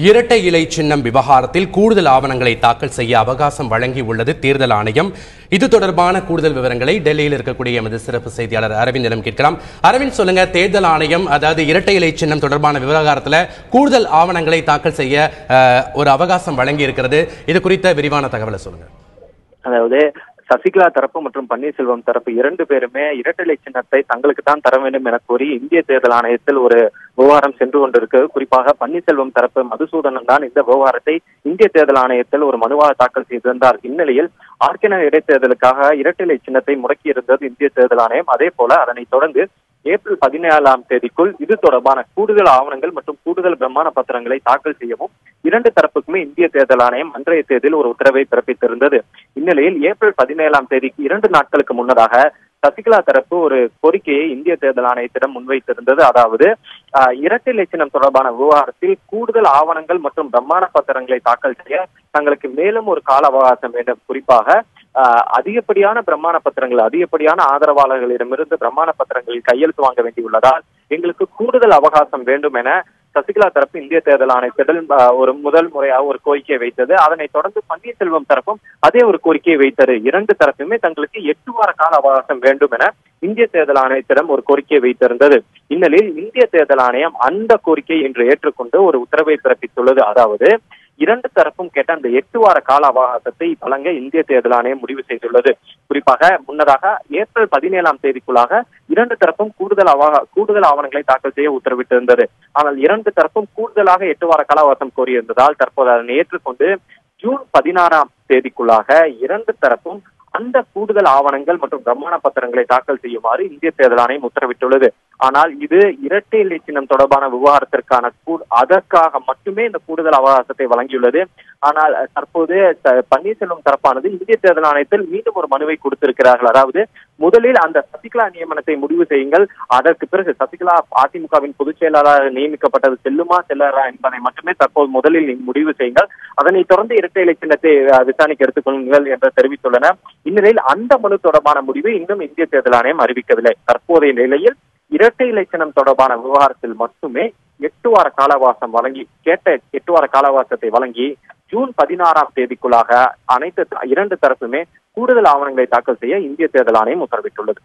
இரட்டை இலை சின்னம் விவகாரத்தில் கூடுதல் ஆவணங்களை தாக்கல் செய்ய அவகாசம் வழங்கியுள்ளது தேர்தல் ஆணையம். இது தொடர்பான கூடுதல் விவரங்களை டெல்லியில் இருக்கக்கூடிய எமது சிறப்பு செய்தியாளர் அரவிந்திடம் கேட்கலாம். அரவிந்த், சொல்லுங்க, தேர்தல் ஆணையம் அதாவது இரட்டை இலை சின்னம் தொடர்பான விவகாரத்தில் கூடுதல் ஆவணங்களை தாக்கல் செய்ய ஒரு அவகாசம் வழங்கி இருக்கிறது. இது குறித்த விரிவான தகவலை சொல்லுங்க. அதாவது சசிகலா தரப்பு மற்றும் பன்னீர்செல்வம் தரப்பு இரண்டு பேருமே இரட்டை இலை சின்னத்தை தங்களுக்கு தான் தர வேண்டும் என கோரி இந்திய தேர்தல் ஆணையத்தில் ஒரு விவகாரம் சென்று கொண்டிருக்கு. குறிப்பாக பன்னீர்செல்வம் தரப்பு மதுசூதனன் தான் இந்த விவகாரத்தை இந்திய தேர்தல் ஆணையத்தில் ஒரு மனுவாக தாக்கல் செய்திருந்தார். இந்நிலையில் ஆர்கேன இடைத்தேர்தலுக்காக இரட்டை இலை சின்னத்தை முடக்கியிருந்தது இந்திய தேர்தல் ஆணையம். அதே போல அதனைத் தொடர்ந்து ஏப்ரல் 17ஆம் தேதிக்குள் இது தொடர்பான கூடுதல் ஆவணங்கள் மற்றும் கூடுதல் பிரமாண பத்திரங்களை தாக்கல் செய்யவும் இரண்டு தரப்புக்குமே இந்திய தேர்தல் ஆணையம் அன்றைய தேதியில் ஒரு உத்தரவை பிறப்பித்திருந்தது. இந்நிலையில் ஏப்ரல் 17ஆம் தேதிக்கு 2 நாட்களுக்கு முன்னதாக சசிகலா தரப்பு ஒரு கோரிக்கையை இந்திய தேர்தல் ஆணையத்திடம் முன்வைத்திருந்தது. அதாவது இரட்டை இலை சின்னம் தொடர்பான விவகாரத்தில் கூடுதல் ஆவணங்கள் மற்றும் பிரமாண பத்திரங்களை தாக்கல் செய்ய தங்களுக்கு மேலும் ஒரு கால அவகாசம் வேண்டும். குறிப்பாக அதிகப்படியான பிரமாண பத்திரங்கள், அதிகப்படியான ஆதரவாளர்களிடமிருந்து பிரமாண பத்திரங்களில் கையெழுத்து வாங்க வேண்டியுள்ளதால் எங்களுக்கு கூடுதல் அவகாசம் வேண்டும் என சசிகலா தரப்பு இந்திய தேர்தல் ஆணையத்திடம் ஒரு முதல் முறையாக ஒரு கோரிக்கையை வைத்தது. அதனைத் தொடர்ந்து பன்னீர்செல்வம் தரப்பும் அதே ஒரு கோரிக்கையை வைத்தது. இரண்டு தரப்புமே தங்களுக்கு 8 வார கால அவகாசம் வேண்டும் என இந்திய தேர்தல் ஆணையத்திடம் ஒரு கோரிக்கையை வைத்திருந்தது. இந்நிலையில் இந்திய தேர்தல் ஆணையம் அந்த கோரிக்கையை இன்று ஏற்றுக்கொண்டு ஒரு உத்தரவை பிறப்பித்துள்ளது. அதாவது இரண்டு தரப்பும் கேட்ட அந்த 8 வார கால அவகாசத்தை வழங்க இந்திய தேர்தல் ஆணையம் முடிவு செய்துள்ளது. குறிப்பாக முன்னதாக ஏப்ரல் 17ஆம் தேதிக்குள்ளாக இரண்டு தரப்பும் கூடுதல் ஆவணங்களை தாக்கல் செய்ய உத்தரவிட்டிருந்தது. ஆனால் இரண்டு தரப்பும் கூடுதலாக 8 வார கால அவகாசம் கோரியிருந்ததால் தற்போது அதனை ஏற்றுக்கொண்டு ஜூன் 16ஆம் தேதிக்குள்ளாக இரண்டு தரப்பும் அந்த கூடுதல் ஆவணங்கள் மற்றும் பிரமாண பத்திரங்களை தாக்கல் செய்யுமாறு இந்திய தேர்தல் ஆணையம் உத்தரவிட்டுள்ளது. ஆனால் இது இரட்டை இலை சின்னம் தொடர்பான விவகாரத்திற்கான அதற்காக மட்டுமே இந்த கூடுதல் அவகாசத்தை வழங்கியுள்ளது. ஆனால் தற்போது பன்னீர்செல்வம் தரப்பானது இந்திய தேர்தல் ஆணையத்தில் மீண்டும் ஒரு மனுவை கொடுத்திருக்கிறார்கள். அதாவது முதலில் அந்த சசிகலா நியமனத்தை முடிவு செய்யுங்கள், அதற்கு பிறகு சசிகலா அதிமுகவின் பொதுச் செயலாளராக நியமிக்கப்பட்டது செல்லுமா செல்லரா என்பதை மட்டுமே தற்போது முதலில் முடிவு செய்யுங்கள், அதனைத் தொடர்ந்து இரட்டை இலை சின்னத்தை விசாரணைக்கு எடுத்துக் கொள்ளுங்கள் என்று தெரிவித்துள்ளனர். இந்நிலையில் அந்த மனு தொடர்பான முடிவை இன்னும் இந்திய தேர்தல் ஆணையம் அறிவிக்கவில்லை. தற்போதைய நிலையில் இரட்டை இலை சின்னம் தொடர்பான விவகாரத்தில் மட்டுமே 8 வார கால அவகாசம் வழங்கி 8 வார கால அவகாசத்தை வழங்கி ஜூன் 16ஆம் தேதிக்குள்ளாக இரண்டு தரப்புமே கூடுதல் ஆவணங்களை தாக்கல் செய்ய இந்திய தேர்தல் ஆணையம் உத்தரவிட்டுள்ளது.